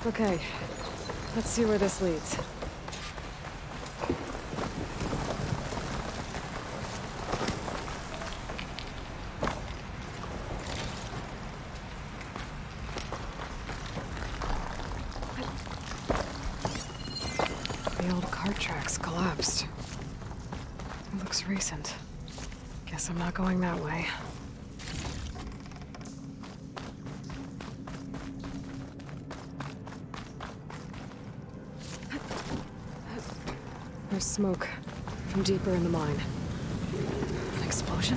Okay, let's see where this leads. The old cart tracks collapsed. It looks recent. Guess I'm not going that way. There's smoke from deeper in the mine. An explosion?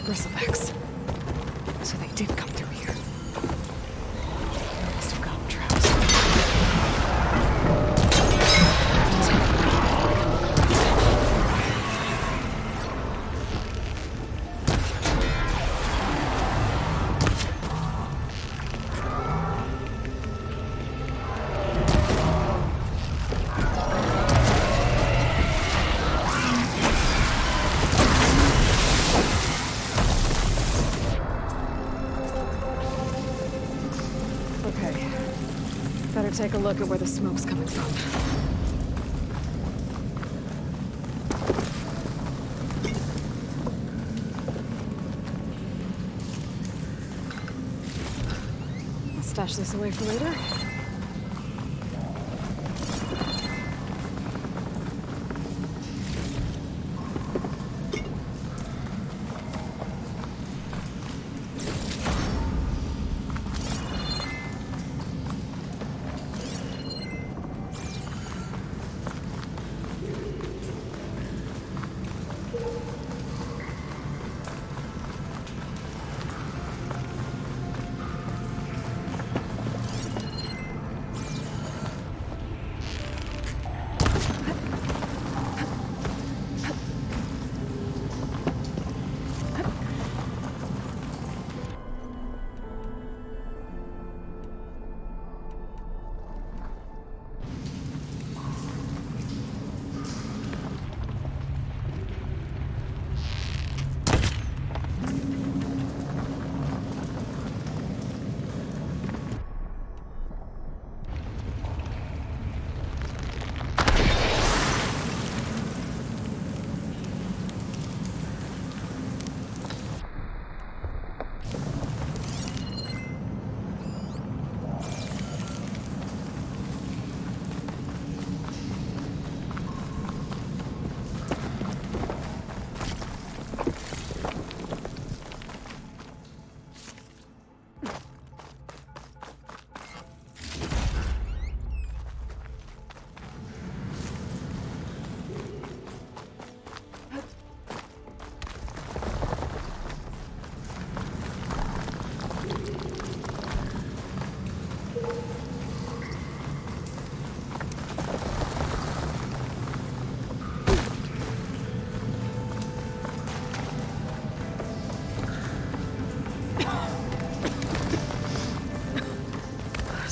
Bristlebacks. So they did come through here. They must have gotten traps. Okay. Better take a look at where the smoke's coming from. I'll stash this away for later.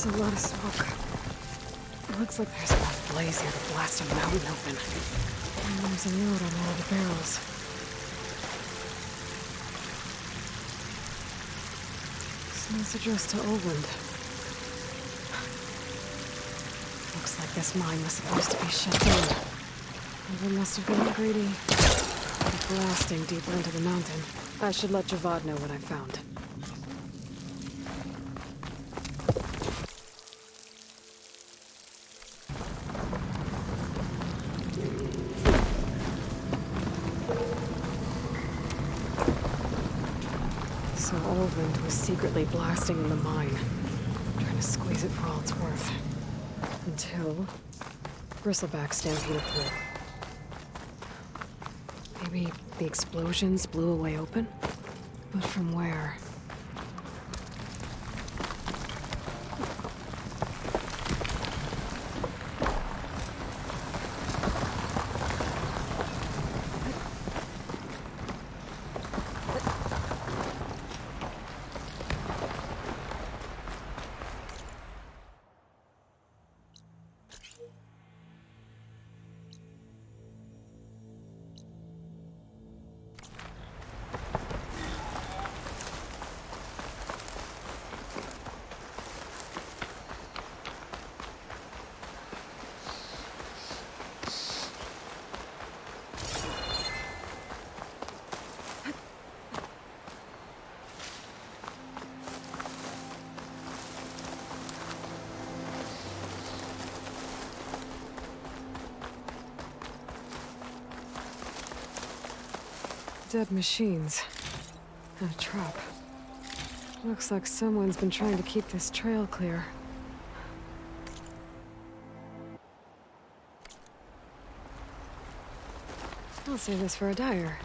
There's a lot of smoke. It looks like there's enough blaze here to blast a mountain open. And there's a note on one of the barrels. Smells addressed to Oland. Looks like this mine was supposed to be shut down. Whoever must have been greedy. Blasting deeper into the mountain. I should let Javad know what I found. So Oland was secretly blasting in the mine, trying to squeeze it for all it's worth. Until Bristlebacks stampeded through. Maybe the explosions blew a way open? But from where? Dead machines. And a trap. Looks like someone's been trying to keep this trail clear. I'll save this for a dyer.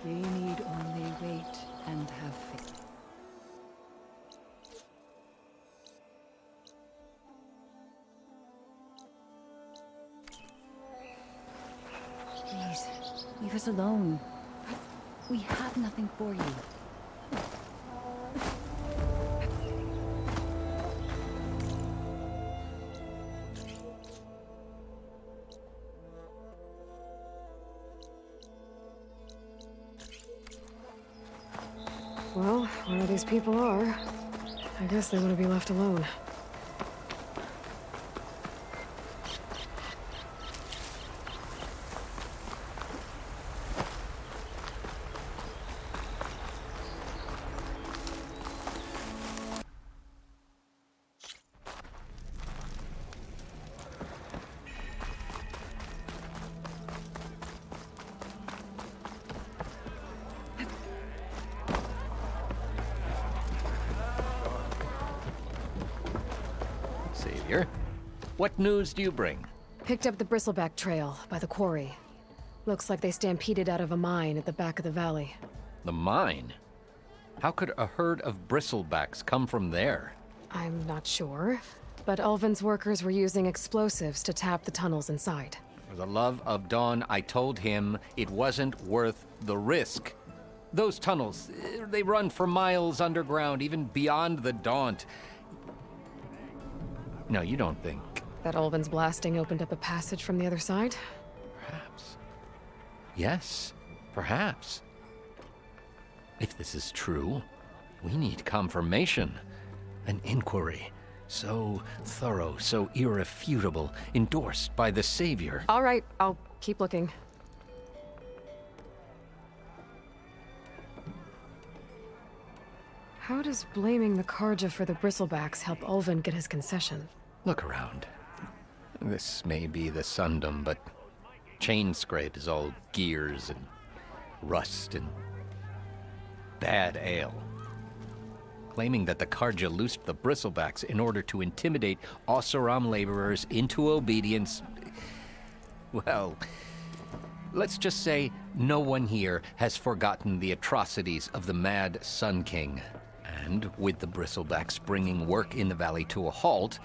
They need only wait and have faith. Please, leave us alone. We have nothing for you. Well, where these people are, I guess they want to be left alone. Savior, what news do you bring? Picked up the Bristleback trail by the quarry. Looks like they stampeded out of a mine at the back of the valley. The mine? How could a herd of Bristlebacks come from there? I'm not sure, but Ulvin's workers were using explosives to tap the tunnels inside. For the love of Dawn, I told him it wasn't worth the risk. Those tunnels, they run for miles underground, even beyond the Daunt. No, you don't think. That Ulvin's blasting opened up a passage from the other side? Perhaps. Yes, perhaps. If this is true, we need confirmation. An inquiry. So thorough, so irrefutable, endorsed by the Savior. All right, I'll keep looking. How does blaming the Karja for the Bristlebacks help Ulvin get his concession? Look around. This may be the Sundom, but Chainscrape is all gears and rust and bad ale. Claiming that the Karja loosed the Bristlebacks in order to intimidate Oseram laborers into obedience. Well, let's just say no one here has forgotten the atrocities of the Mad Sun King. And with the Bristlebacks bringing work in the valley to a halt,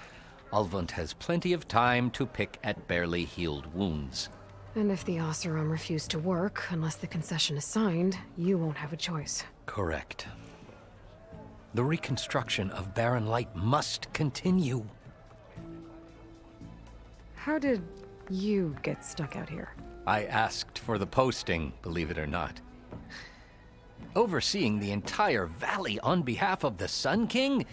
Ulvund has plenty of time to pick at barely healed wounds. And if the Oseram refuse to work, unless the concession is signed, you won't have a choice. Correct. The reconstruction of Barren Light must continue. How did you get stuck out here? I asked for the posting, believe it or not. Overseeing the entire valley on behalf of the Sun King?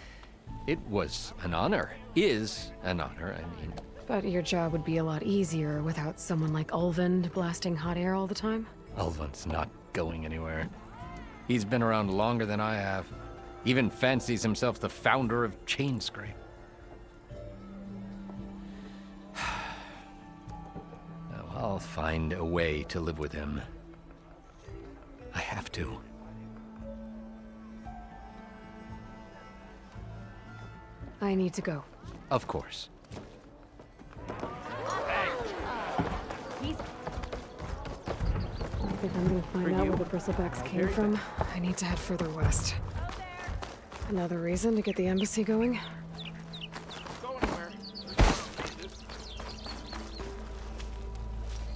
It was an honor. Is an honor, I mean. But your job would be a lot easier without someone like Ulvund blasting hot air all the time? Ulvund's not going anywhere. He's been around longer than I have. Even fancies himself the founder of Chainscrape. Now, I'll find a way to live with him. I have to. I need to go. Of course. I think I'm gonna find out where the Bristlebacks came from. I need to head further west. Another reason to get the embassy going? Go anywhere.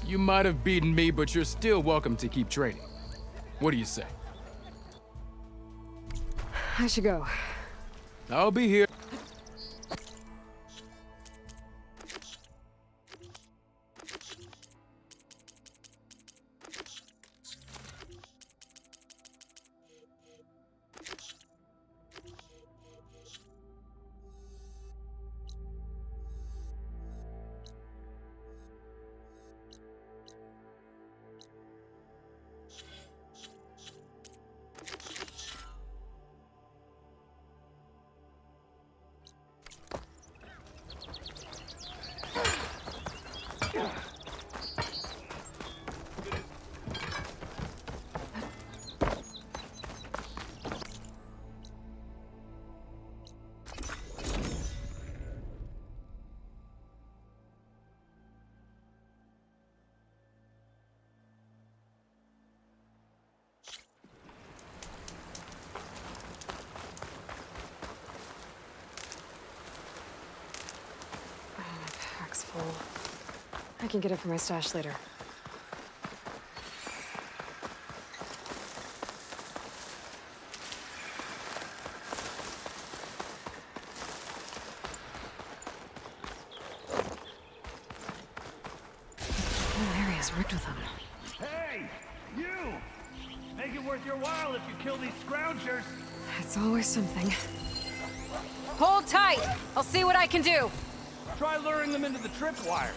You might have beaten me, but you're still welcome to keep training. What do you say? I should go. I'll be here. Pack's full. I can get it for my stash later. The whole area's rigged with them. Hey! You! Make it worth your while if you kill these scroungers! It's always something. Hold tight! I'll see what I can do. Try luring them into the tripwires.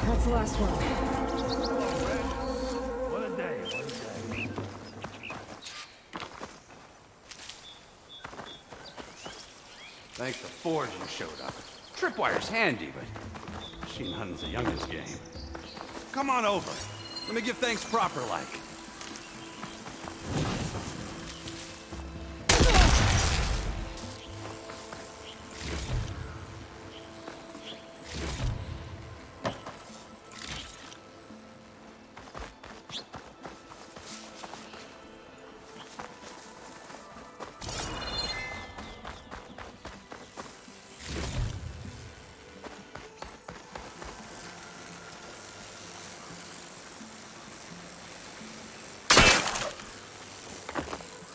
That's the last one. What a day, what a day. Thank the Forge you showed up. Tripwire's handy, but machine hunting's a youngest game. Come on over. Let me give thanks proper like.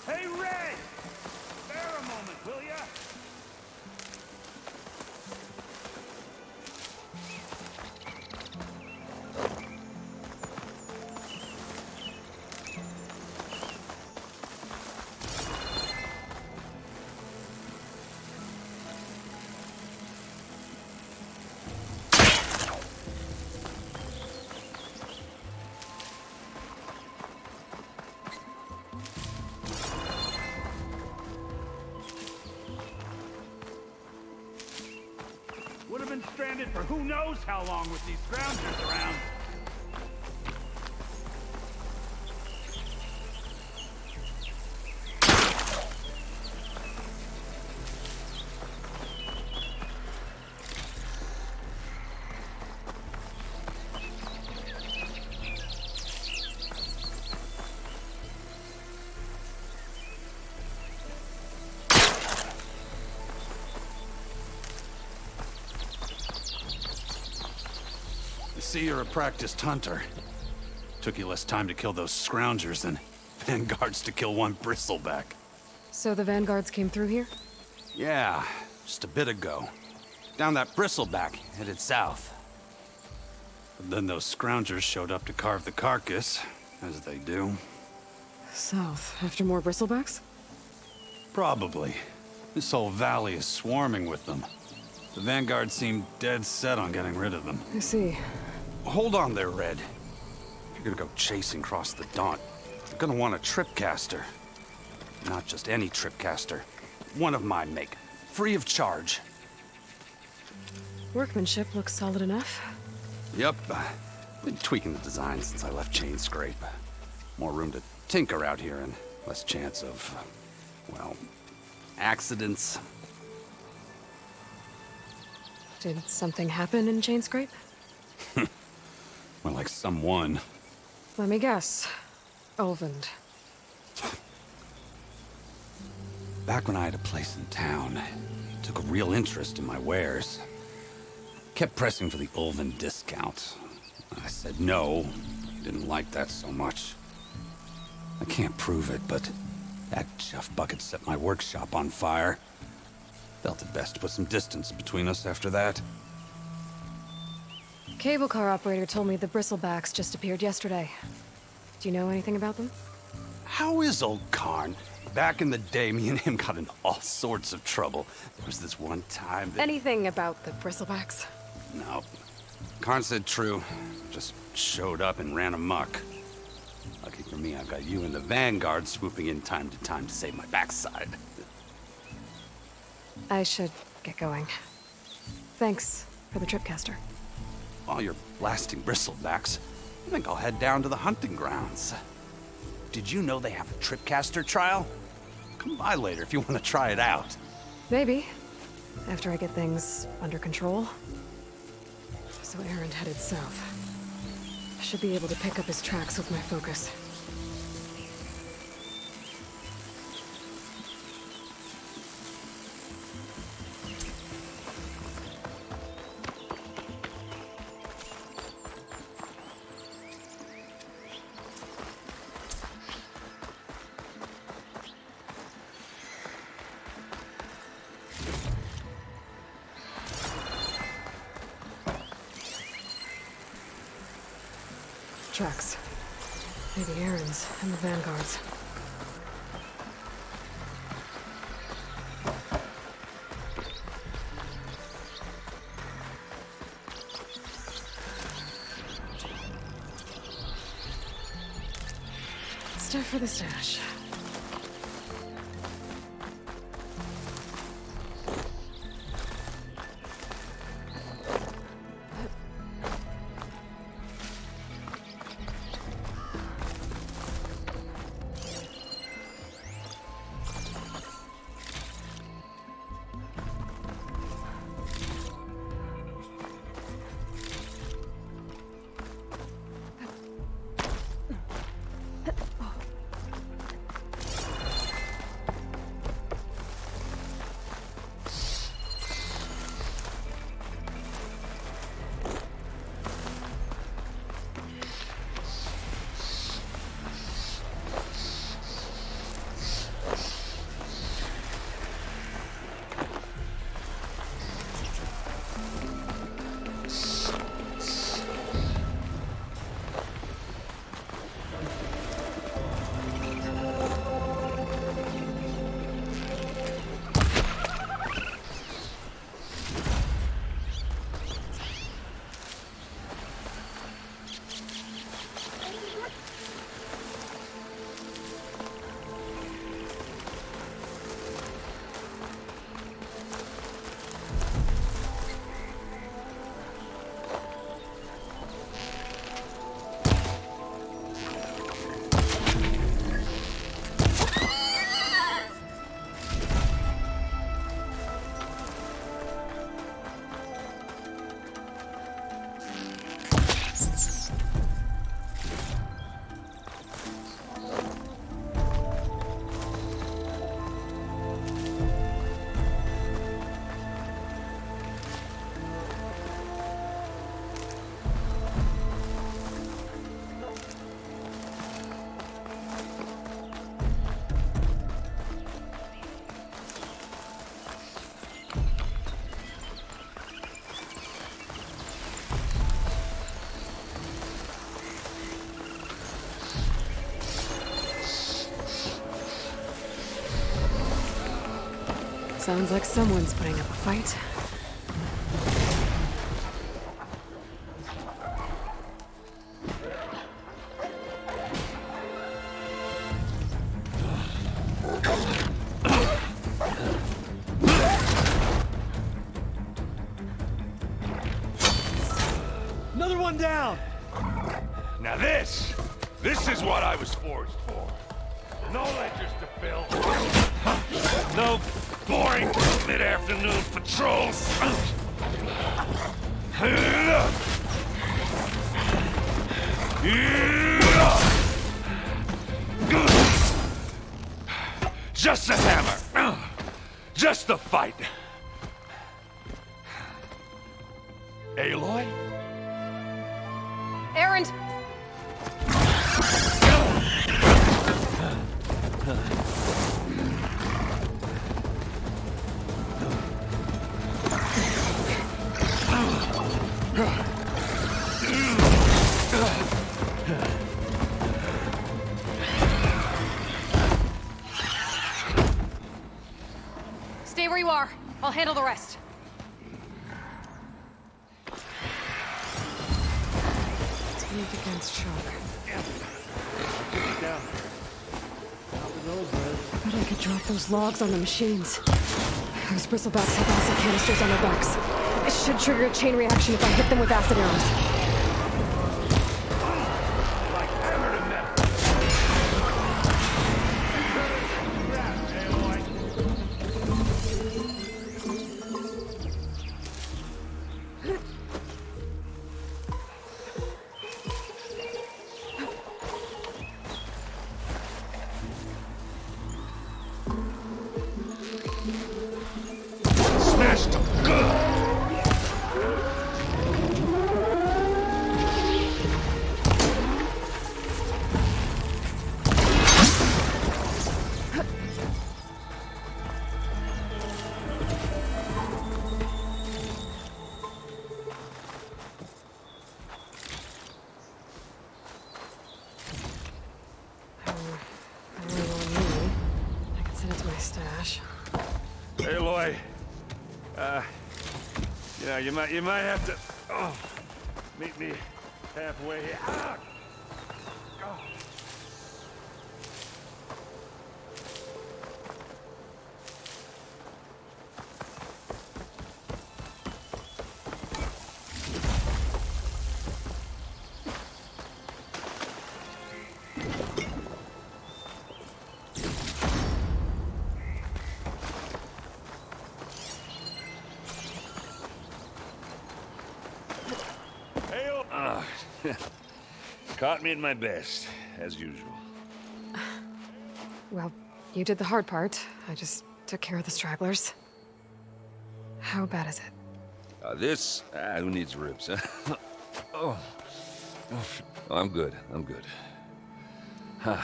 Hey, Red! Spare a moment, will ya? Would have been stranded for who knows how long with these scroungers around. I see you're a practiced hunter. Took you less time to kill those scroungers than vanguards to kill one bristleback. So the vanguards came through here? Yeah, just a bit ago. Down that bristleback, headed south. But then those scroungers showed up to carve the carcass, as they do. South, after more bristlebacks? Probably. This whole valley is swarming with them. The vanguard seemed dead set on getting rid of them. I see. Hold on there, Red. you're gonna go chasing across the Daunt, you're gonna want a tripcaster. Not just any tripcaster. One of my make. Free of charge. Workmanship looks solid enough. Yep. Been tweaking the design since I left Chain Scrape. More room to tinker out here and less chance of, well, accidents. Did something happen in Chain Scrape? Well, like someone. Let me guess. Olvend. Back when I had a place in town, he took a real interest in my wares. Kept pressing for the Ulven discount. I said no. He didn't like that so much. I can't prove it, but that chuff bucket set my workshop on fire. Felt it best to put some distance between us after that. Cable car operator told me the Bristlebacks just appeared yesterday. Do you know anything about them? How is old Karn? Back in the day, me and him got in all sorts of trouble. There was this one time that... Anything about the Bristlebacks? No. Karn said true. Just showed up and ran amok. Lucky for me, I've got you and the Vanguard swooping in time to time to save my backside. I should get going. Thanks for the tripcaster. While you're blasting Bristlebacks, I think I'll head down to the hunting grounds. Did you know they have a tripcaster trial? Come by later if you want to try it out. Maybe. After I get things under control. So Aaron headed south. I should be able to pick up his tracks with my focus. Tracks. Maybe Aaron's and the Vanguard's. Stuff for the stash. Sounds like someone's putting up a fight. down! Now this is what I was forged for. No ledgers to fill. No boring mid-afternoon patrols. Just a hammer. Just the fight. Aloy? Erend! Stay where you are. I'll handle the rest. It's weak against shock. Down. But I could drop those logs on the machines. Those Bristlebacks have acid canisters on their backs. It should trigger a chain reaction if I hit them with acid arrows. Like hammer to metal. Smashed them good. I can send it to my stash. Aloy, you might have to meet me halfway here. Ah! Oh. Caught me at my best, as usual. Well, you did the hard part. I just took care of the stragglers. How bad is it? Who needs ribs, huh? Oh, I'm good, Huh.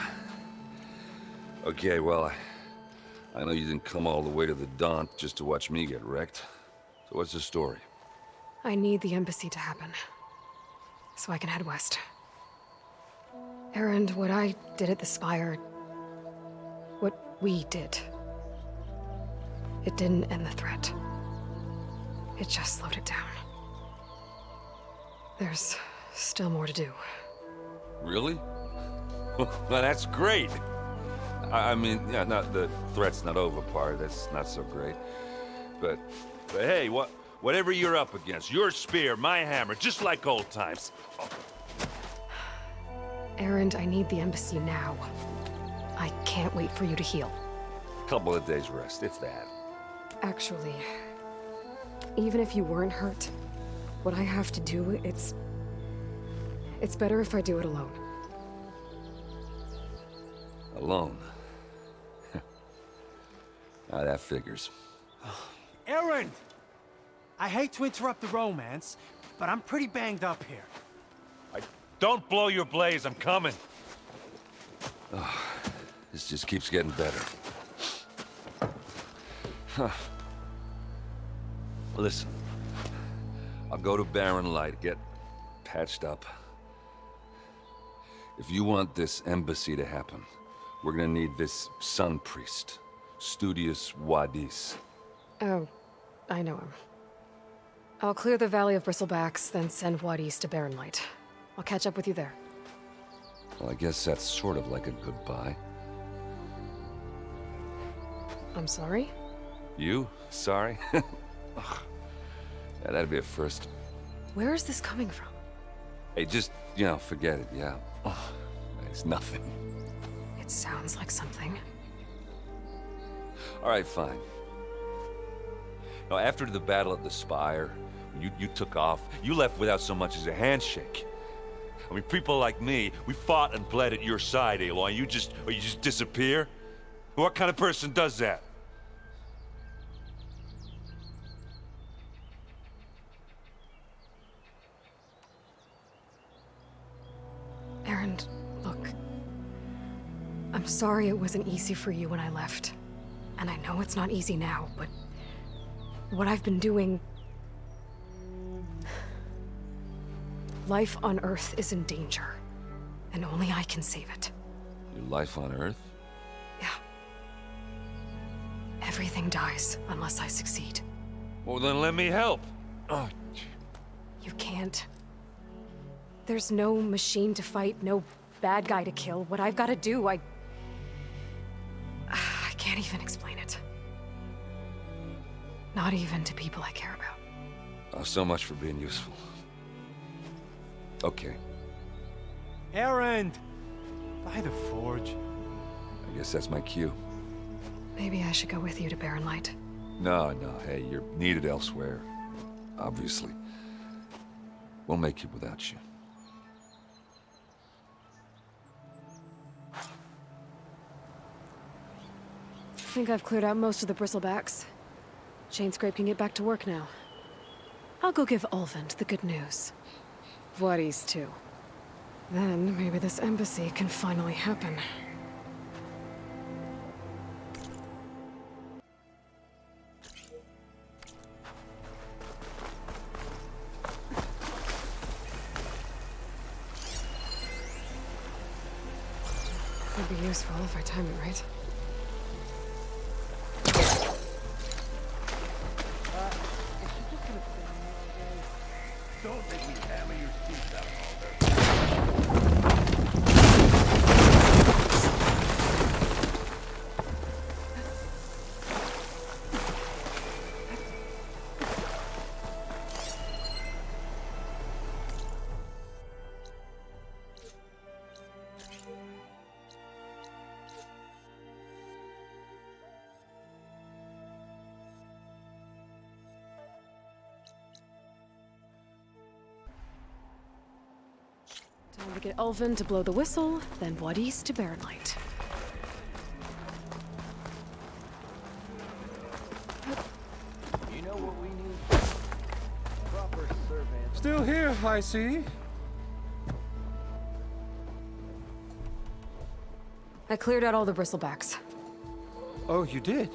Okay, well, I know you didn't come all the way to the Daunt just to watch me get wrecked. So what's the story? I need the embassy to happen, so I can head west. Erend, what I did at the Spire, what we did, it didn't end the threat. It just slowed it down. There's still more to do. Really? Well, that's great. I mean, yeah, not the threat's not over part. That's not so great. But hey, whatever you're up against, your spear, my hammer, just like old times. Oh. Erend, I need the embassy now. I can't wait for you to heal. Couple of days rest, if that. Actually, even if you weren't hurt, what I have to do, it's better if I do it alone. Alone? Now that figures. Erend! I hate to interrupt the romance, but I'm pretty banged up here. Don't blow your blaze, I'm coming. Oh, this just keeps getting better. Huh. Listen, I'll go to Barren Light, get patched up. If you want this embassy to happen, we're gonna need this sun priest, Studious Wadis. Oh, I know him. I'll clear the Valley of Bristlebacks, then send Wadis to Barren Light. I'll catch up with you there. Well, I guess that's sort of like a goodbye. I'm sorry? You? Sorry? Ugh. Yeah, that'd be a first. Where is this coming from? Hey, just, forget it, yeah? Oh, it's nothing. It sounds like something. All right, fine. Now, after the battle at the Spire, you took off, you left without so much as a handshake. I mean, people like me, we fought and bled at your side, Aloy. You just disappear? What kind of person does that? Aaron, look. I'm sorry it wasn't easy for you when I left. And I know it's not easy now, but what I've been doing... Life on Earth is in danger, and only I can save it. Your life on Earth? Yeah. Everything dies unless I succeed. Well, then let me help. Oh. You can't. There's no machine to fight, no bad guy to kill. What I've got to do, I can't even explain it. Not even to people I care about. Oh, so much for being useful. Okay. Erend! By the forge. I guess that's my cue. Maybe I should go with you to Barren Light. No, hey, you're needed elsewhere. Obviously. We'll make it without you. I think I've cleared out most of the Bristlebacks. Chainscrape can get back to work now. I'll go give Ulvund the good news. Voorhees, too. Then, maybe this embassy can finally happen. Could be useful if I time it right. Don't make me hammer your teeth out, Alder. Time to get Ulvund to blow the whistle, then Voorhees to Barren Light. You know what we need? Proper survey. Still here, I see. I cleared out all the Bristlebacks. Oh, you did?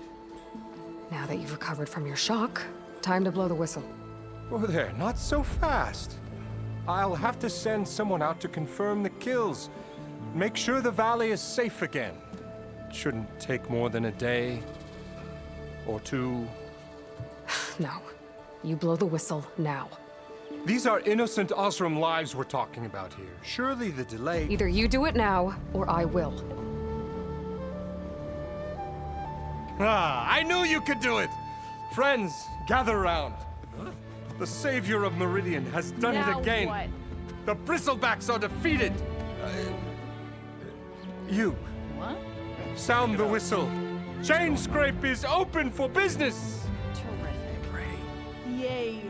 Now that you've recovered from your shock, time to blow the whistle. Oh, there, not so fast. I'll have to send someone out to confirm the kills. Make sure the valley is safe again. It shouldn't take more than a day or two. No. You blow the whistle now. These are innocent Osram lives we're talking about here. Surely the delay... Either you do it now, or I will. Ah, I knew you could do it! Friends, gather around. The savior of Meridian has done it again. What? The Bristlebacks are defeated. You. What? Sound the whistle. Chainscrape is open for business. Terrific. Yay.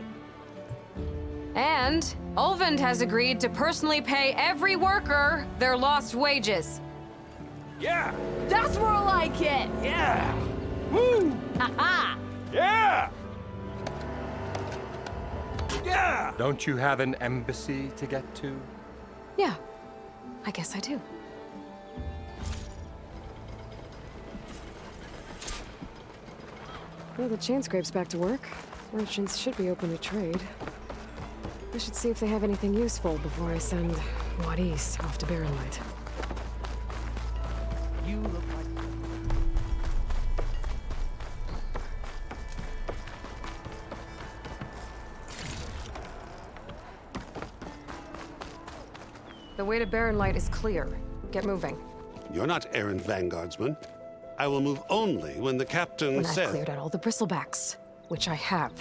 And Ulvund has agreed to personally pay every worker their lost wages. Yeah! That's more like it! Yeah! Woo! Ha-ha! Yeah! Yeah! Don't you have an embassy to get to? Yeah, I guess I do. Well, the Chainscrape's back to work. Merchants should be open to trade. I should see if they have anything useful before I send Voorhees off to Barren Light. You look like... The way to Barren Light is clear. Get moving. You're not errant vanguardsman. I will move only when the captain When I've says... cleared out all the Bristlebacks, which I have.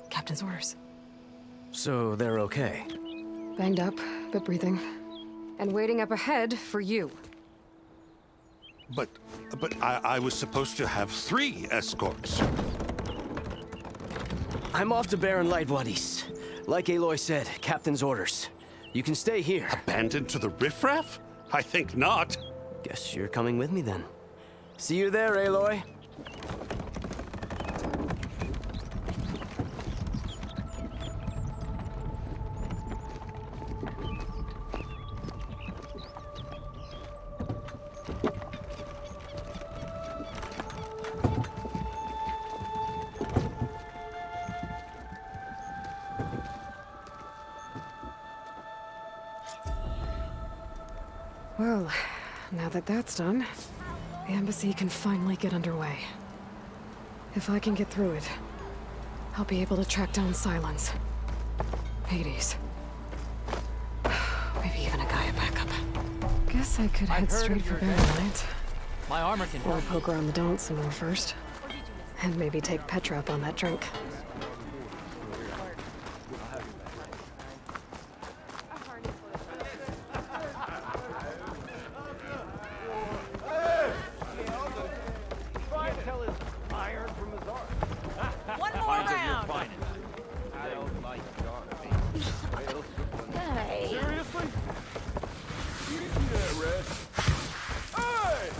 Captain's orders. So they're okay? Banged up, but breathing. And waiting up ahead for you. But I was supposed to have 3 escorts. I'm off to Barren Light Wadis. Like Aloy said, Captain's orders. You can stay here. Abandoned to the riffraff? I think not. Guess you're coming with me then. See you there, Aloy. Well, now that that's done, the embassy can finally get underway. If I can get through it, I'll be able to track down Silence, Hades, maybe even a Gaia backup. Guess I could head straight for Barrelight. My armor can Or help. poke around the Daunt some more first. And maybe take Petra up on that drink. One more round. Hey. Seriously? You didn't do that, Red. Hey!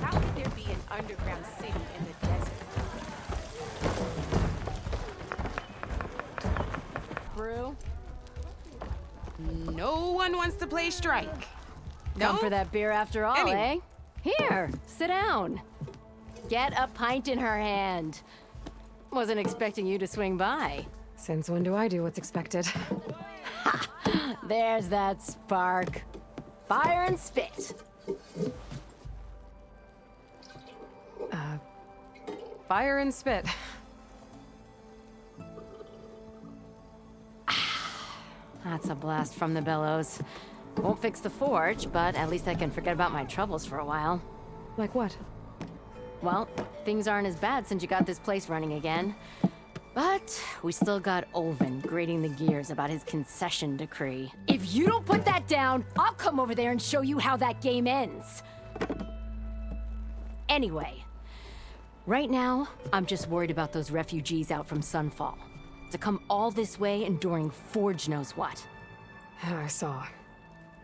How could there be an underground city in the desert? Brew? No one wants to play strike. Come No? for that beer after all, Anyway. eh? Here, sit down. Get a pint in her hand. Wasn't expecting you to swing by. Since when do I do what's expected? There's that spark. Fire and spit. Fire and spit. That's a blast from the bellows. Won't fix the forge, but at least I can forget about my troubles for a while. Like what? Well, things aren't as bad since you got this place running again. But we still got Olvin grating the gears about his concession decree. If you don't put that down, I'll come over there and show you how that game ends. Anyway, right now, I'm just worried about those refugees out from Sunfall. To come all this way enduring Forge knows what. Yeah, I saw.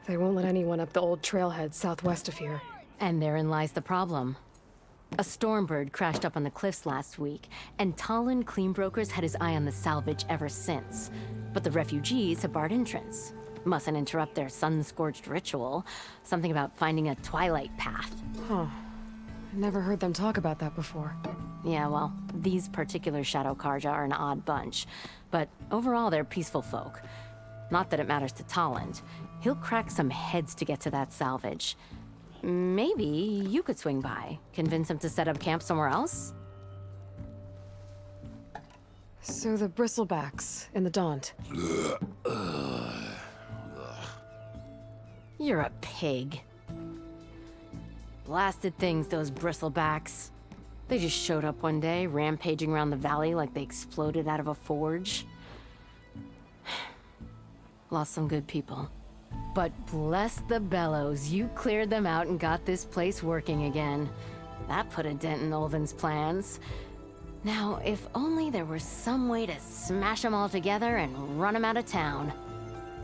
They won't let anyone up the old trailhead southwest of here. And therein lies the problem. A Stormbird crashed up on the cliffs last week, and Talon Cleanbrokers had his eye on the salvage ever since. But the refugees have barred entrance. Mustn't interrupt their sun-scorched ritual. Something about finding a Twilight path. Huh. Never heard them talk about that before. Yeah, well, these particular Shadow Karja are an odd bunch. But overall, they're peaceful folk. Not that it matters to Talon. He'll crack some heads to get to that salvage. Maybe you could swing by, convince him to set up camp somewhere else? So the Bristlebacks in the Daunt. You're a pig. Blasted things, those Bristlebacks. They just showed up one day, rampaging around the valley like they exploded out of a forge. Lost some good people. But bless the bellows, you cleared them out and got this place working again. That put a dent in Olvin's plans. Now, if only there were some way to smash them all together and run them out of town.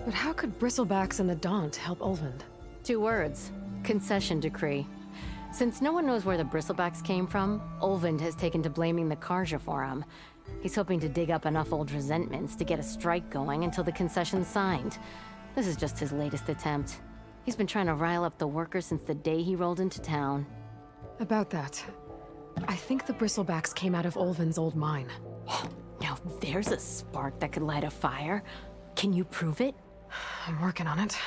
But how could Bristlebacks and the Daunt help Olvind? 2 words. Concession decree. Since no one knows where the Bristlebacks came from, Olvind has taken to blaming the Karja for him. He's hoping to dig up enough old resentments to get a strike going until the concession's signed. This is just his latest attempt. He's been trying to rile up the workers since the day he rolled into town. About that, I think the Bristlebacks came out of Olvin's old mine. Now there's a spark that could light a fire. Can you prove it? I'm working on it.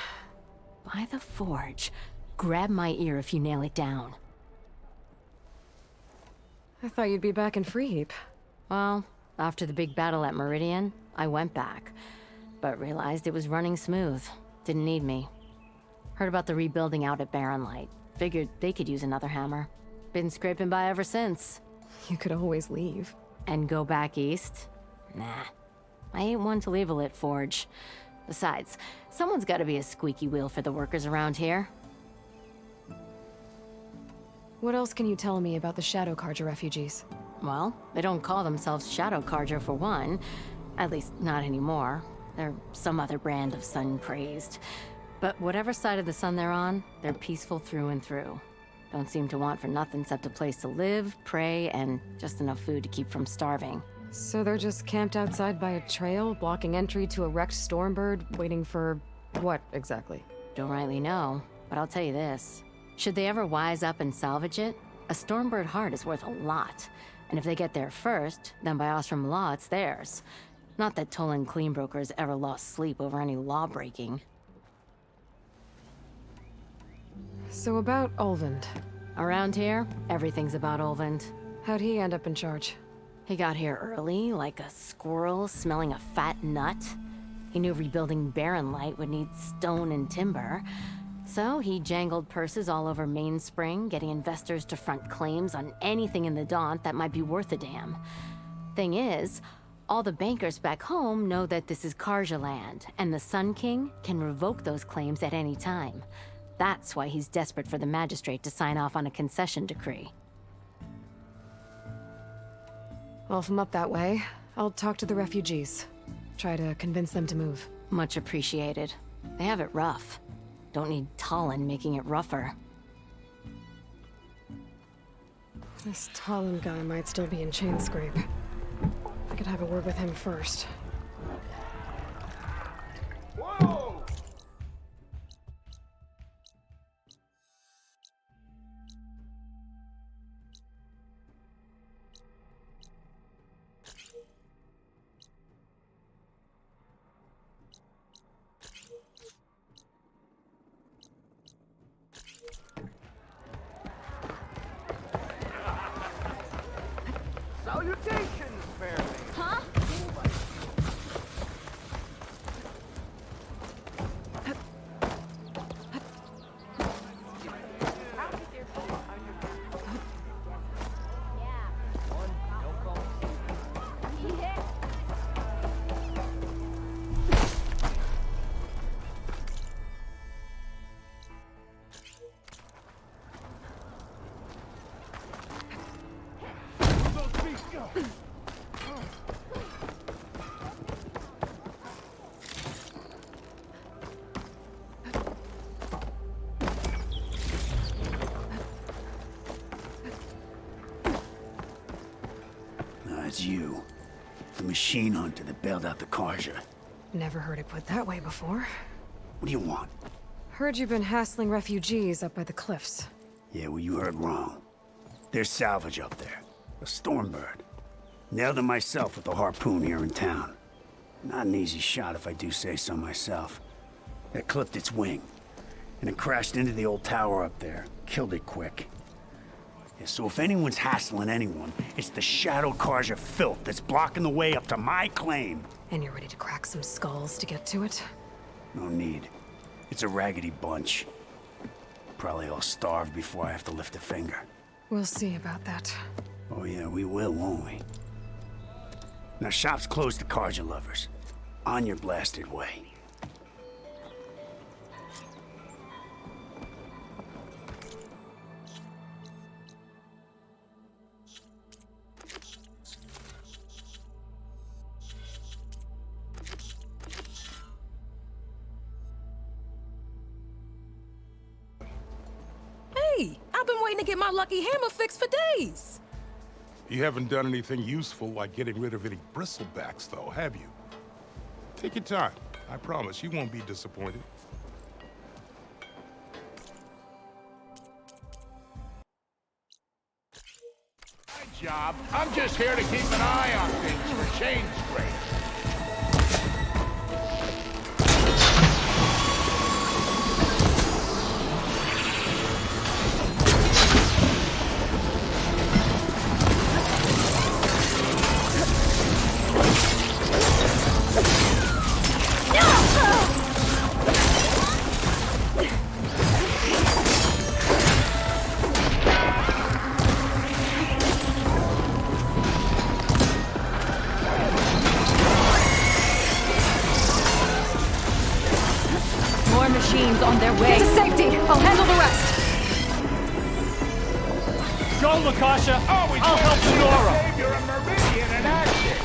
By the forge. Grab my ear if you nail it down. I thought you'd be back in Freeheap. Well, after the big battle at Meridian, I went back. But realized it was running smooth. Didn't need me. Heard about the rebuilding out at Barren Light. Figured they could use another hammer. Been scraping by ever since. You could always leave. And go back east? Nah. I ain't one to leave a lit forge. Besides, someone's gotta be a squeaky wheel for the workers around here. What else can you tell me about the Shadow Carja refugees? Well, they don't call themselves Shadow Carja for one. At least, not anymore. They're some other brand of sun-crazed. But whatever side of the sun they're on, they're peaceful through and through. Don't seem to want for nothing except a place to live, pray, and just enough food to keep from starving. So they're just camped outside by a trail, blocking entry to a wrecked Stormbird, waiting for what exactly? Don't rightly know, but I'll tell you this. Should they ever wise up and salvage it, a Stormbird heart is worth a lot. And if they get there first, then by Ostrom law, it's theirs. Not that Tolan Cleanbrokers ever lost sleep over any law breaking. So about Olvend. Around here, everything's about Olvend. How'd he end up in charge? He got here early, like a squirrel smelling a fat nut. He knew rebuilding Barren Light would need stone and timber. So he jangled purses all over Mainspring, getting investors to front claims on anything in the Daunt that might be worth a damn. Thing is, all the bankers back home know that this is Carja land, and the Sun King can revoke those claims at any time. That's why he's desperate for the magistrate to sign off on a concession decree. Well, if I'm up that way, I'll talk to the refugees. Try to convince them to move. Much appreciated. They have it rough. Don't need Talon making it rougher. This Talon guy might still be in Chainscrape. I could have a word with him first. Whoa! Salutations, fairly. Huh? How did there be an underground? It's you. The machine hunter that bailed out the Carja. Never heard it put that way before. What do you want? Heard you've been hassling refugees up by the cliffs. Yeah, well, you heard wrong. There's salvage up there. A Stormbird. Nailed it myself with a harpoon here in town. Not an easy shot if I do say so myself. That clipped its wing. And it crashed into the old tower up there. Killed it quick. Yeah, so if anyone's hassling anyone, it's the Shadow Carja filth that's blocking the way up to my claim. And you're ready to crack some skulls to get to it? No need. It's a raggedy bunch. Probably all starved before I have to lift a finger. We'll see about that. Oh yeah, we will, won't we? Now shop's closed to Carja lovers. On your blasted way. Hey, I've been waiting to get my lucky hammer fixed for days. You haven't done anything useful like getting rid of any Bristlebacks, though, have you? Take your time. I promise you won't be disappointed. My job. I'm just here to keep an eye on things for Chainscrape. those on their way. Get to safety! I'll handle the rest! Go, Lakasha! I'll help Nora! You're a Meridian in action!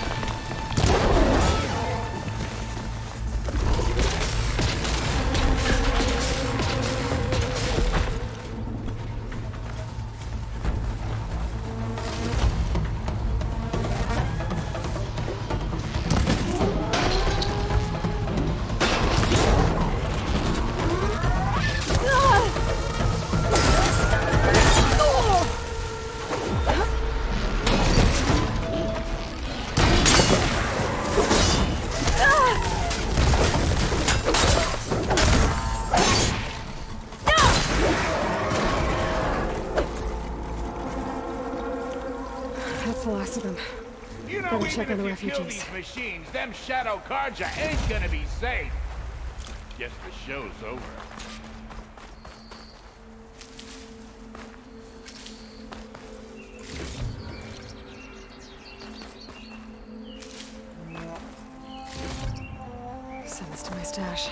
That's the last of them. You know, Better check on even the if you kill refugees. these machines, them Shadow Karja ain't gonna be safe. Guess the show's over. Send this to my stash.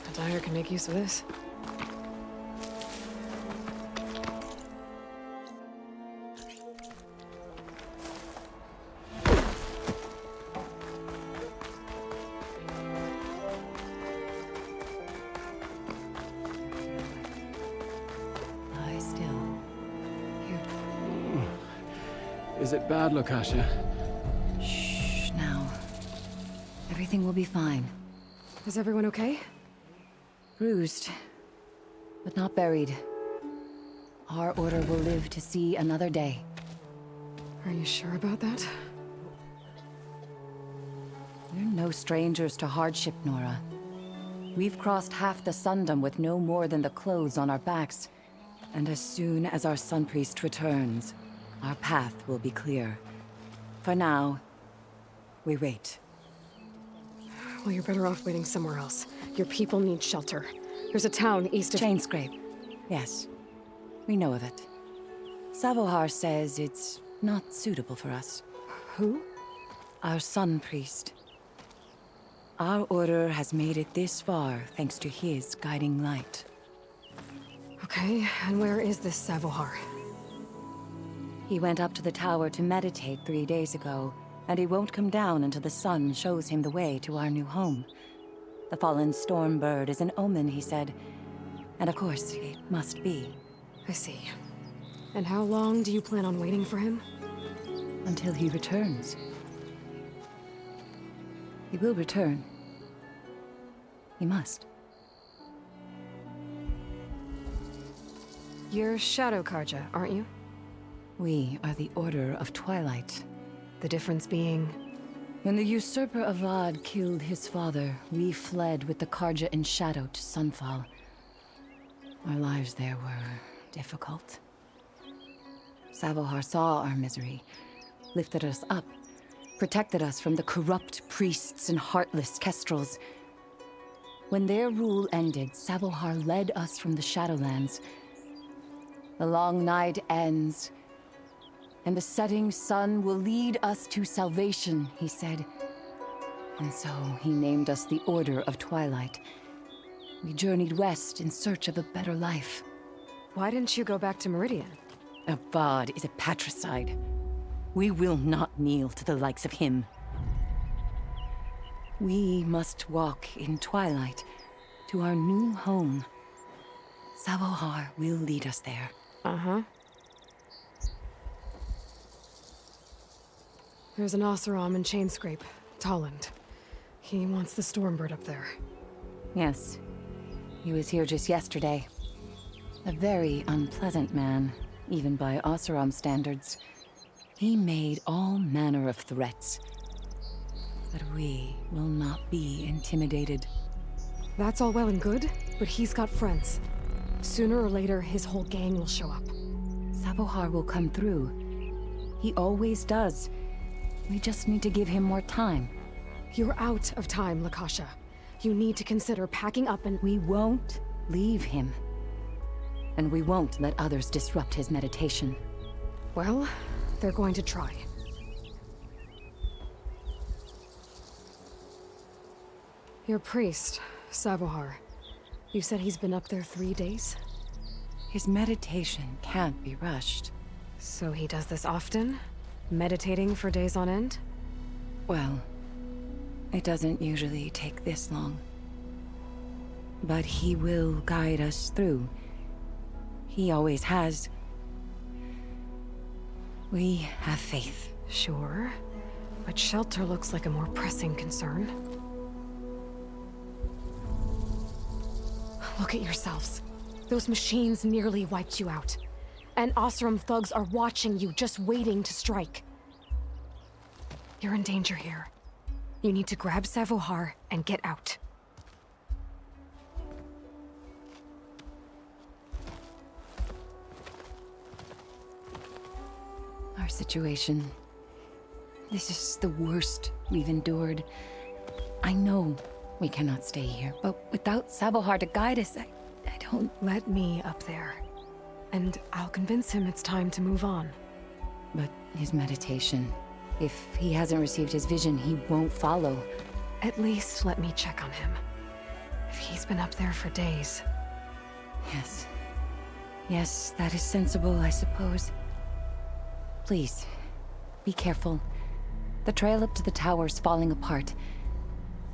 A dyer can make use of this. Lie still. Is it bad, Lakasha? Shh, now. Everything will be fine. Is everyone okay? Bruised, but not buried. Our order will live to see another day. Are you sure about that? We're no strangers to hardship, Nora. We've crossed half the Sundom with no more than the clothes on our backs. And as soon as our Sun Priest returns, our path will be clear. For now, we wait. Well, you're better off waiting somewhere else. Your people need shelter. There's a town east of... Chainscrape. Yes. We know of it. Savohar says it's not suitable for us. Who? Our Sun Priest. Our order has made it this far thanks to his guiding light. Okay, and where is this Savohar? He went up to the tower to meditate 3 days ago, and he won't come down until the sun shows him the way to our new home. The fallen storm bird is an omen, he said. And of course, it must be. I see. And how long do you plan on waiting for him? Until he returns. He will return. He must. You're Shadow Karja, aren't you? We are the Order of Twilight. The difference being... When the usurper Avad killed his father, we fled with the Karja in shadow to Sunfall. Our lives there were difficult. Savohar saw our misery, lifted us up, protected us from the corrupt priests and heartless kestrels. When their rule ended, Savohar led us from the Shadowlands. The long night ends, and the setting sun will lead us to salvation, he said. And so he named us the Order of Twilight. We journeyed west in search of a better life. Why didn't you go back to Meridian? Avad is a patricide. We will not kneel to the likes of him. We must walk in Twilight to our new home. Savohar will lead us there. Uh-huh. There's an Oseram in Chainscrape, Tolland. He wants the Stormbird up there. Yes. He was here just yesterday. A very unpleasant man, even by Oseram standards. He made all manner of threats. But we will not be intimidated. That's all well and good, but he's got friends. Sooner or later, his whole gang will show up. Savohar will come through. He always does. We just need to give him more time. You're out of time, Lakasha. You need to consider packing up and— We won't leave him. And we won't let others disrupt his meditation. Well, they're going to try. Your priest, Savohar. You said he's been up there 3 days? His meditation can't be rushed. So he does this often? Meditating for days on end? Well, it doesn't usually take this long. But he will guide us through. He always has. We have faith. Sure. But shelter looks like a more pressing concern. Look at yourselves. Those machines nearly wiped you out. And Oseram thugs are watching you, just waiting to strike. You're in danger here. You need to grab Savohar and get out. Our situation. This is the worst we've endured. I know we cannot stay here, but without Savohar to guide us, I don't... Let me up there. And I'll convince him it's time to move on. But his meditation... If he hasn't received his vision, he won't follow. At least let me check on him. If he's been up there for days. Yes. Yes, that is sensible, I suppose. Please, be careful. The trail up to the tower's falling apart.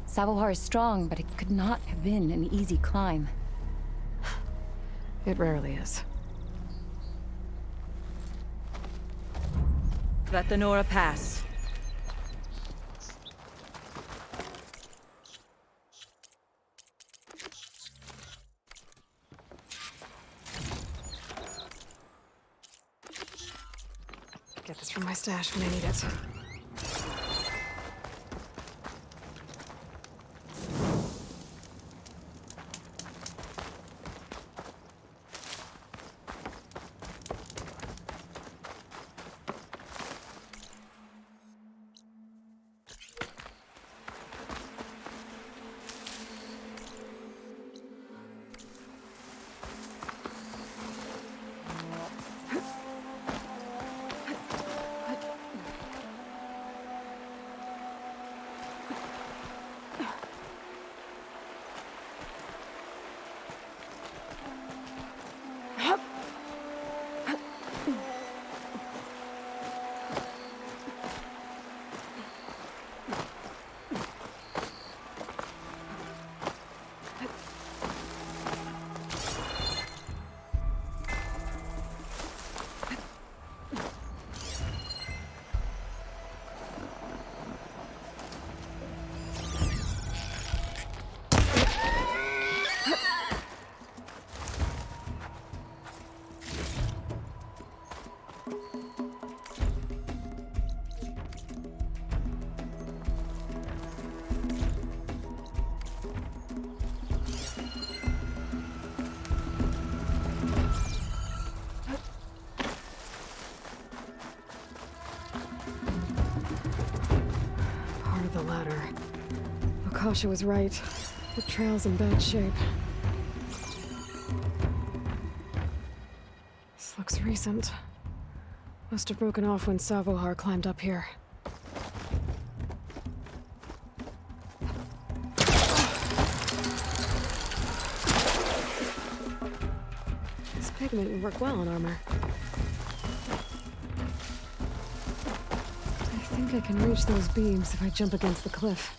Savohar is strong, but it could not have been an easy climb. It rarely is. Let the Nora pass. Get this from my stash when I need it. Akasha was right. The trail's in bad shape. This looks recent. Must have broken off when Savohar climbed up here. This pigment would work well on armor. I think I can reach those beams if I jump against the cliff.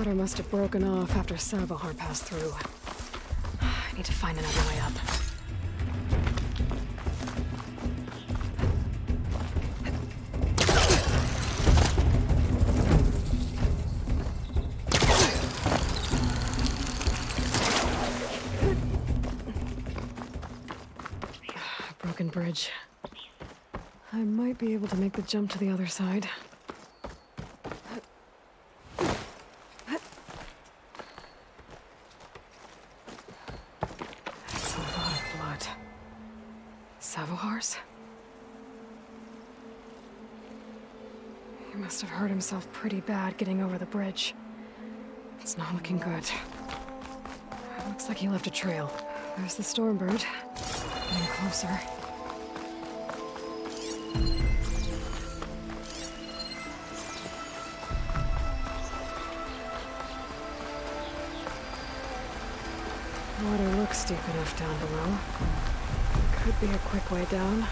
ladder must have broken off after Savahar passed through. I need to find another way up. Broken bridge. I might be able to make the jump to the other side. That's a lot of blood. Savohar's? He must have hurt himself pretty bad getting over the bridge. It's not looking good. Looks like he left a trail. There's the Stormbird. Getting closer. Water looks deep enough down below. Could be a quick way down.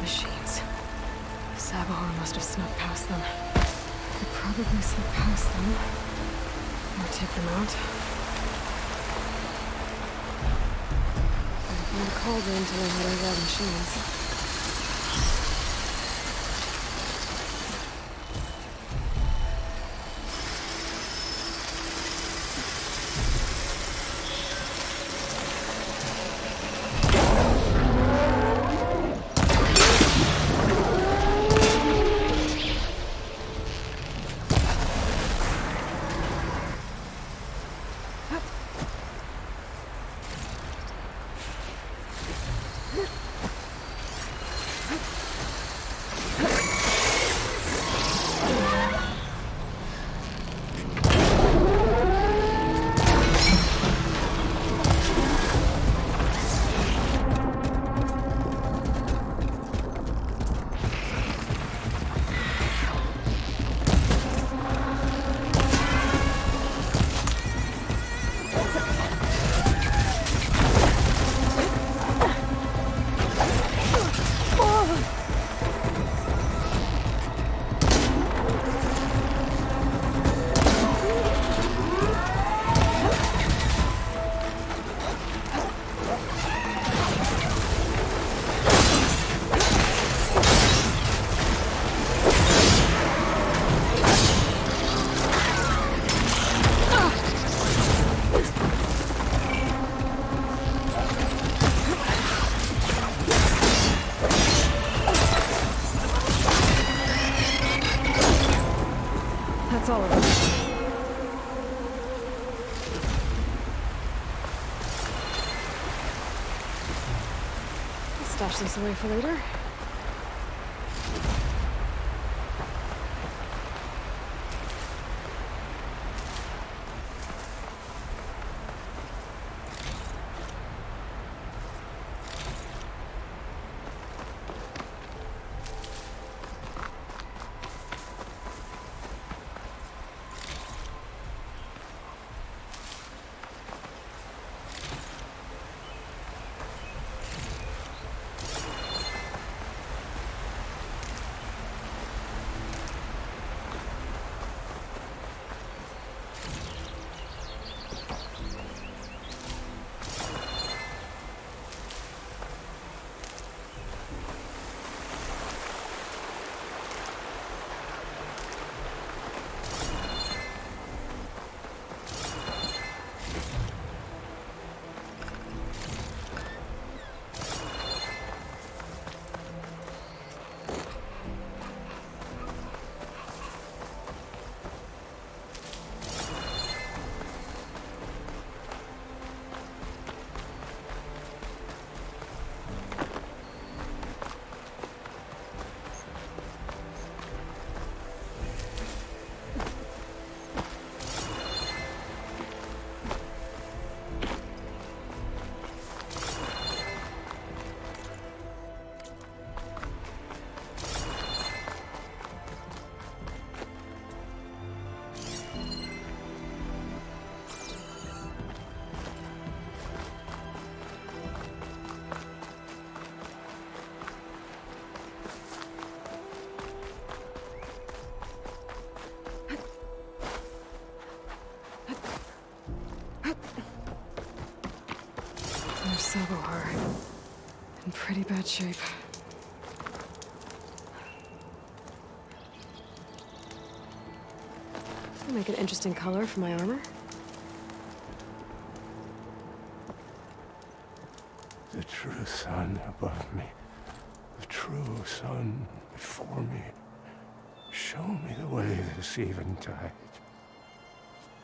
Machines. Savahar must have snuck past them. Could probably slip past them. Or take them out. Gotta find a cauldron to learn how to rev machines. That's all of it. I'll stash this away for later. There's Sabohar. In pretty bad shape. That'll make an interesting color for my armor. The true sun above me. The true sun before me. Show me the way this eventide.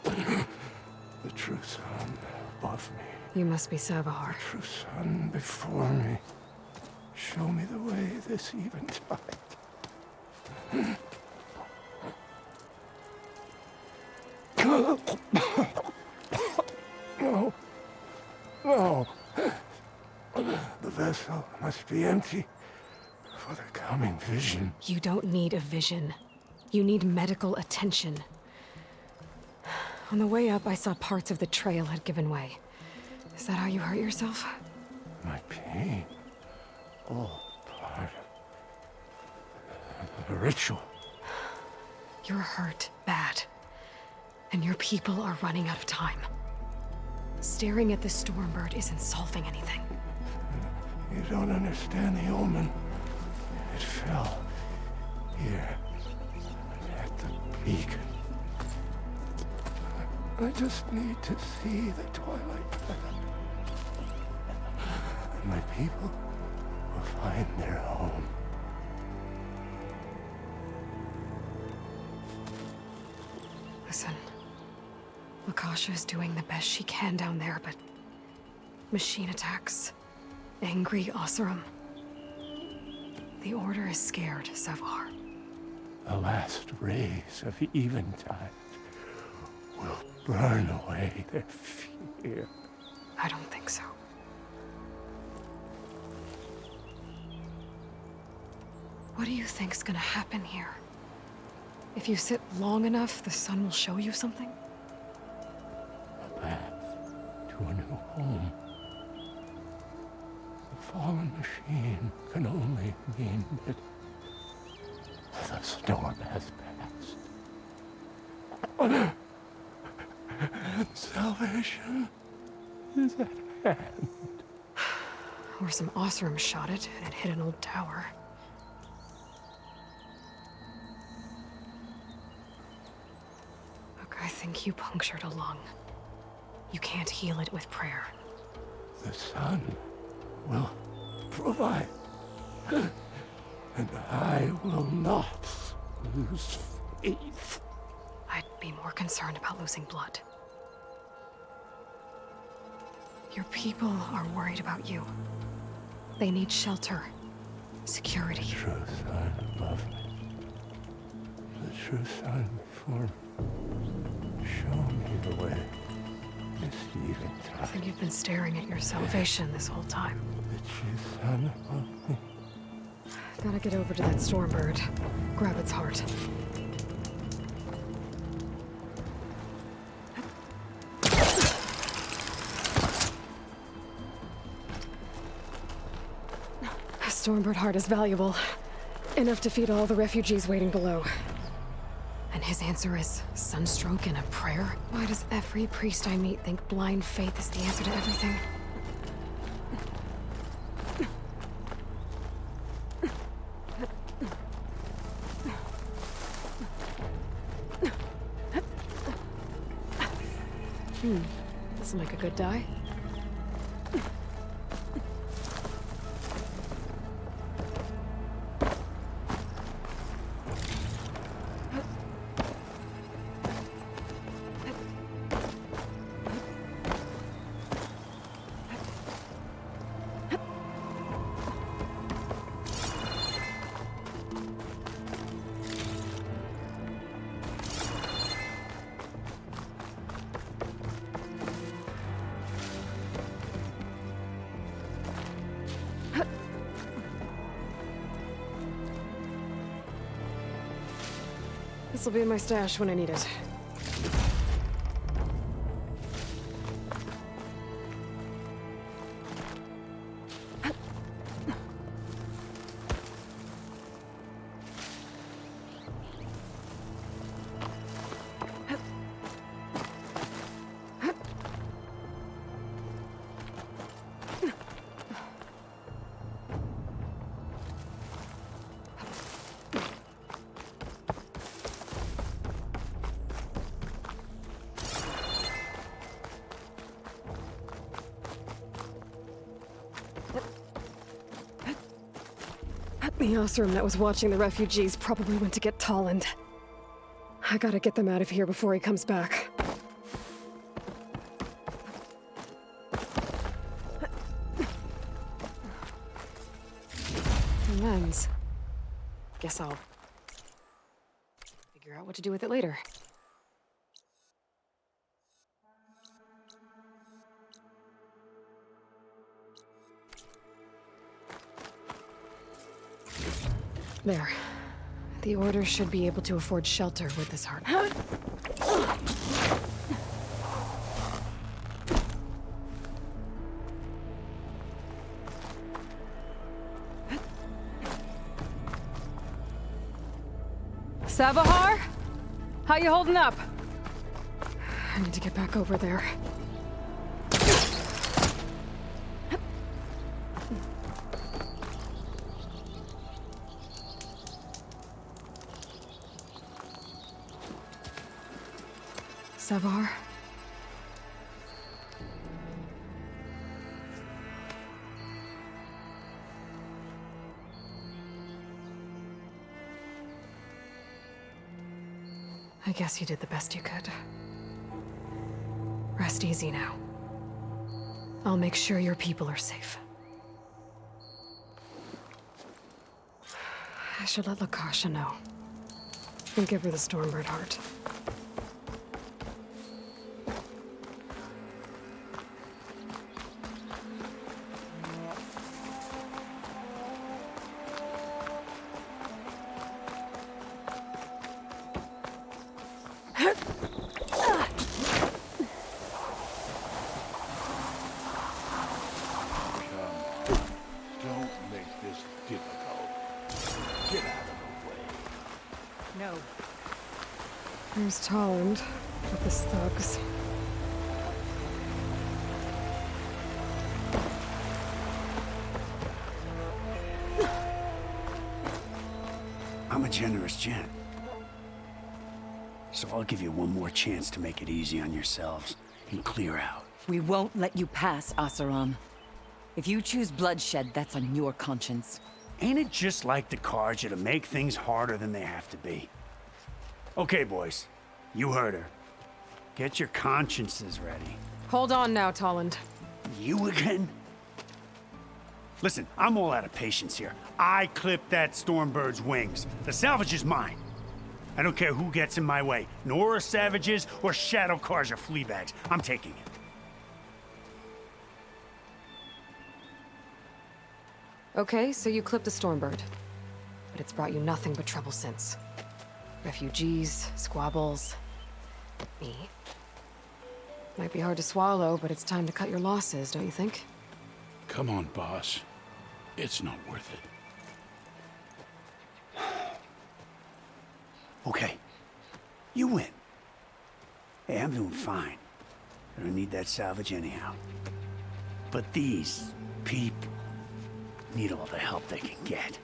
The true sun above me. You must be Sabohar. The true sun before me. Show me the way this eventide. No. No. The vessel must be empty for the coming vision. You don't need a vision. You need medical attention. On the way up, I saw parts of the trail had given way. Is that how you hurt yourself? My pain. All part of the ritual. You're hurt bad. And your people are running out of time. Staring at the Stormbird isn't solving anything. You don't understand the omen. It fell here at the peak. I just need to see the Twilight planet. And my people will find their home. Listen. Lakasha is doing the best she can down there, but... machine attacks. Angry Oseram. The Order is scared, Savar. The last rays of eventide will burn away their fear. I don't think so. What do you think's gonna happen here? If you sit long enough, the sun will show you something? A path to a new home. The fallen machine can only mean that the storm has passed. And salvation is at hand. Or some Oseram shot it, and it hit an old tower. Look, I think you punctured a lung. You can't heal it with prayer. The sun will provide. And I will not lose faith. I'd be more concerned about losing blood. Your people are worried about you. They need shelter, security. The true sun above me. The true sun before me. Show me the way. This eventide. I think you've been staring at your salvation this whole time. The true sun above me. Gotta get over to that Stormbird. Grab its heart. A Stormbird heart is valuable. Enough to feed all the refugees waiting below. And his answer is sunstroke and a prayer? Why does every priest I meet think blind faith is the answer to everything? This'll make a good die. This'll be in my stash when I need it. The Osram that was watching the refugees probably went to get Tolland. I gotta get them out of here before he comes back. Lens. Guess I'll figure out what to do with it later. There. The Order should be able to afford shelter with this heart. Savahar? How you holding up? I need to get back over there. Savar? I guess you did the best you could. Rest easy now. I'll make sure your people are safe. I should let Lakasha know. And give her the Stormbird heart. There's Tolland with his thugs. I'm a generous gent. So I'll give you one more chance to make it easy on yourselves and clear out. We won't let you pass, Oseram. If you choose bloodshed, that's on your conscience. Ain't it just like the Carja to make things harder than they have to be? Okay, boys. You heard her. Get your consciences ready. Hold on now, Tolland. You again? Listen, I'm all out of patience here. I clipped that Stormbird's wings. The salvage is mine. I don't care who gets in my way. Nora savages or Shadow Carja fleabags. I'm taking it. Okay, so you clipped the Stormbird. But it's brought you nothing but trouble since. Refugees, squabbles, me. Might be hard to swallow, but it's time to cut your losses, don't you think? Come on, boss. It's not worth it. Okay. You win. Hey, I'm doing fine. I don't need that salvage anyhow. But these people need all the help they can get.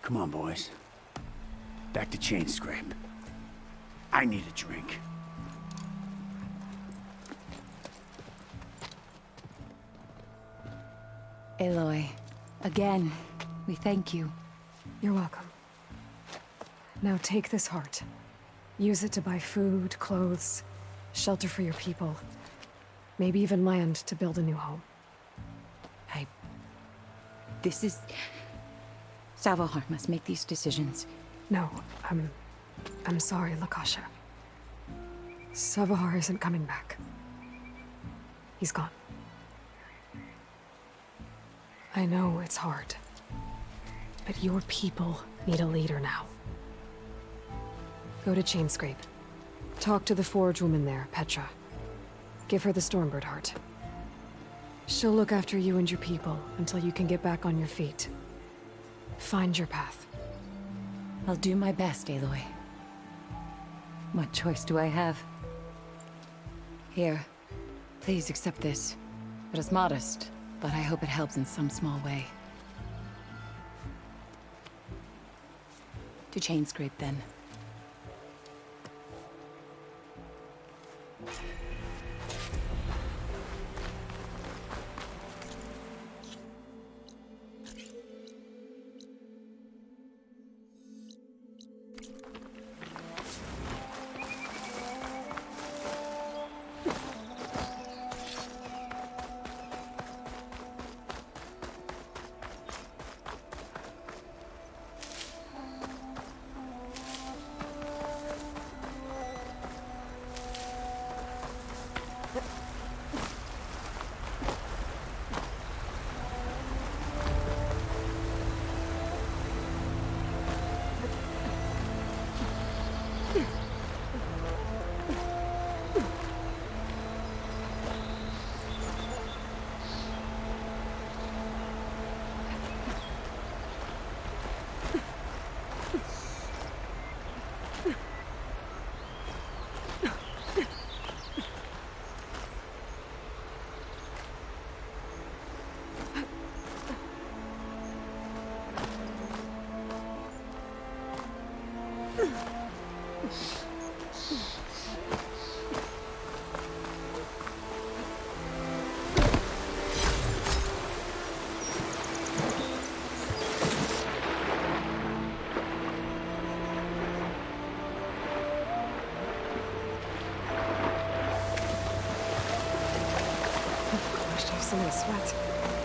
Come on, boys. Back to Chain Scrape. I need a drink. Aloy, again, we thank you. You're welcome. Now take this heart. Use it to buy food, clothes, shelter for your people. Maybe even land to build a new home. This is... Savahar must make these decisions. No, I'm sorry, Lakasha. Savahar isn't coming back. He's gone. I know it's hard, but your people need a leader now. Go to Chainscrape. Talk to the Forge woman there, Petra. Give her the Stormbird heart. She'll look after you and your people until you can get back on your feet. Find your path. I'll do my best, Aloy. What choice do I have? Here, please accept this. It is modest, but I hope it helps in some small way. To Chainscrape, then. sweat.